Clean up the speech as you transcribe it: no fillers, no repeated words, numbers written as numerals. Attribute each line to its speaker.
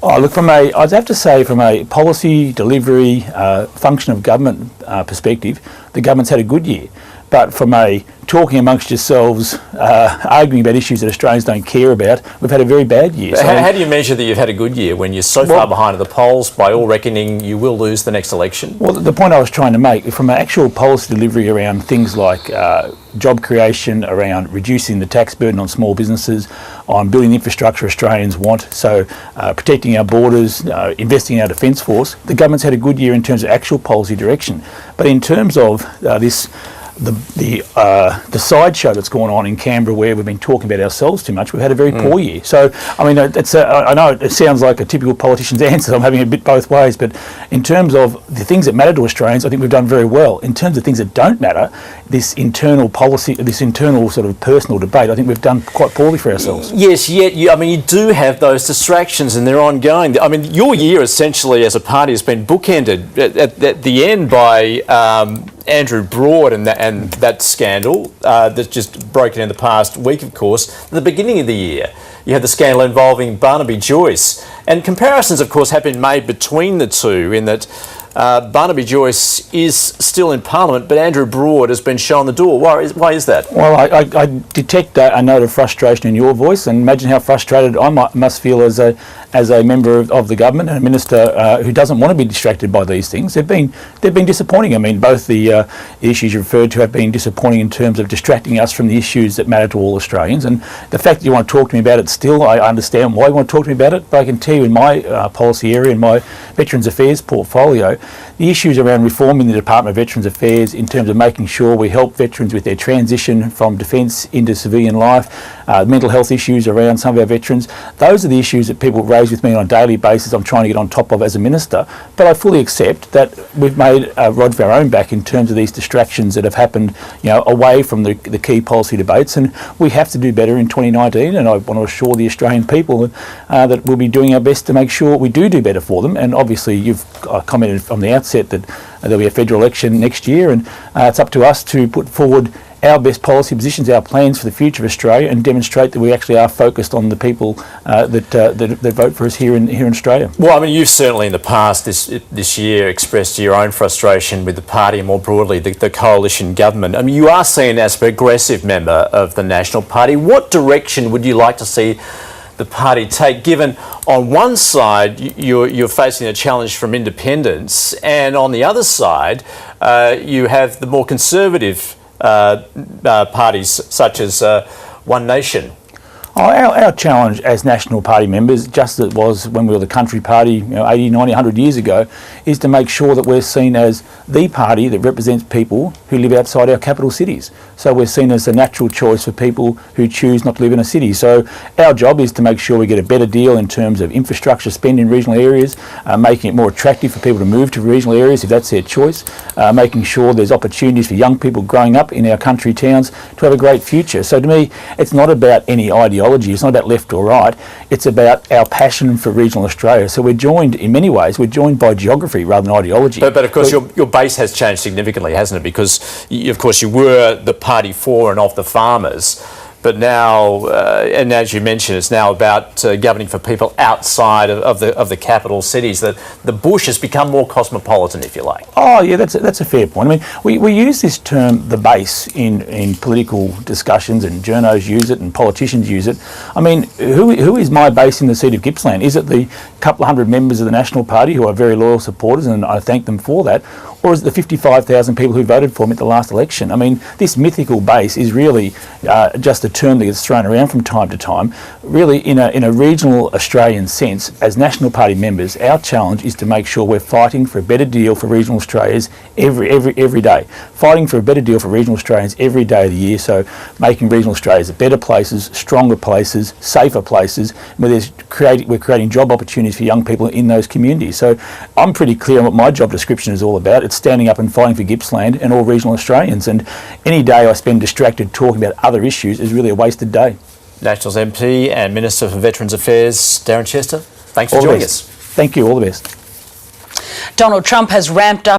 Speaker 1: Oh, look, I'd have to say from a policy, delivery, function of government perspective, the government's had a good year. But from a talking amongst yourselves, arguing about issues that Australians don't care about, we've had a very bad year.
Speaker 2: So how do you measure that you've had a good year when you're so far behind at the polls? By all reckoning, you will lose the next election.
Speaker 1: Well, the point I was trying to make, from an actual policy delivery around things like job creation, around reducing the tax burden on small businesses, on building the infrastructure Australians want, so protecting our borders, investing in our defence force, the government's had a good year in terms of actual policy direction. But in terms of the sideshow that's gone on in Canberra, where we've been talking about ourselves too much, we've had a very poor year. So, I mean, I know it sounds like a typical politician's answer. I'm having it a bit both ways, but in terms of the things that matter to Australians, I think we've done very well. In terms of things that don't matter, this internal policy, this internal sort of personal debate, I think we've done quite poorly for ourselves.
Speaker 2: Yes, yet you do have those distractions, and they're ongoing. I mean, your year essentially as a party has been bookended at the end by Andrew Broad and that scandal that's just broken in the past week, of course. At the beginning of the year, you had the scandal involving BARNABY JOYCE. And comparisons, of course, have been made between the two in that BARNABY JOYCE is still in Parliament, but Andrew Broad has been shown the door. Why is that?
Speaker 1: Well, I detect a note of frustration in your voice, and imagine how frustrated I must feel as a member of the government and a minister who doesn't want to be distracted by these things. They've been disappointing. I mean, both the issues you referred to have been disappointing in terms of distracting us from the issues that matter to all Australians. And the fact that you want to talk to me about it still, I understand why you want to talk to me about it, but I can tell you in my policy area, in my Veterans Affairs portfolio, the issues around reforming the Department of Veterans Affairs in terms of making sure we help veterans with their transition from defence into civilian life, mental health issues around some of our veterans, those are the issues that people raise with me on a daily basis. I'm trying to get on top of as a minister, but I fully accept that we've made a rod for our own back in terms of these distractions that have happened, away from the key policy debates, and we have to do better in 2019. And I want to assure the Australian people that we'll be doing our best to make sure we do better for them. And obviously, you've commented from the outset that there'll be a federal election next year, and it's up to us to put forward our best policy positions, our plans for the future of Australia, and demonstrate that we actually are focused on the people that vote for us here in Australia.
Speaker 2: Well, I mean, you've certainly in the past this year expressed your own frustration with the party and more broadly the coalition government. I mean, you are seen as a progressive member of the National Party. What direction would you like to see the party take, given on one side you're facing a challenge from independents, and on the other side you have the more conservative parties such as One Nation?
Speaker 1: Our challenge as National Party members, just as it was when we were the country party 80, 90, 100 years ago, is to make sure that we're seen as the party that represents people who live outside our capital cities. So we're seen as a natural choice for people who choose not to live in a city. So our job is to make sure we get a better deal in terms of infrastructure spend in regional areas, making it more attractive for people to move to regional areas if that's their choice, making sure there's opportunities for young people growing up in our country towns to have a great future. So to me, it's not about any ideology. It's not about left or right. It's about our passion for regional Australia. So we're joined, in many ways, we're joined by geography rather than ideology.
Speaker 2: But of course, your base has changed significantly, hasn't it? Because, of course, you were the party for and of the farmers. But now, and as you mentioned, it's now about governing for people outside of the capital cities. That the bush has become more cosmopolitan, if you like.
Speaker 1: Oh yeah, that's a fair point. I mean, we use this term, the base, in political discussions, and journos use it, and politicians use it. I mean, who is my base in the seat of Gippsland? Is it the couple of hundred members of the National Party who are very loyal supporters, and I thank them for that? Or is it the 55,000 people who voted for him at the last election? I mean, this mythical base is really just a term that gets thrown around from time to time. Really, in a regional Australian sense, as National Party members, our challenge is to make sure we're fighting for a better deal for regional Australians every day. Fighting for a better deal for regional Australians every day of the year. So making regional Australians better places, stronger places, safer places, where we're creating job opportunities for young people in those communities. So I'm pretty clear on what my job description is all about. It's standing up and fighting for Gippsland and all regional Australians. And any day I spend distracted talking about other issues is really a wasted day.
Speaker 2: Nationals MP and Minister for Veterans Affairs, Darren Chester, thanks for joining us.
Speaker 1: Thank you, all the best.
Speaker 3: Donald Trump has ramped up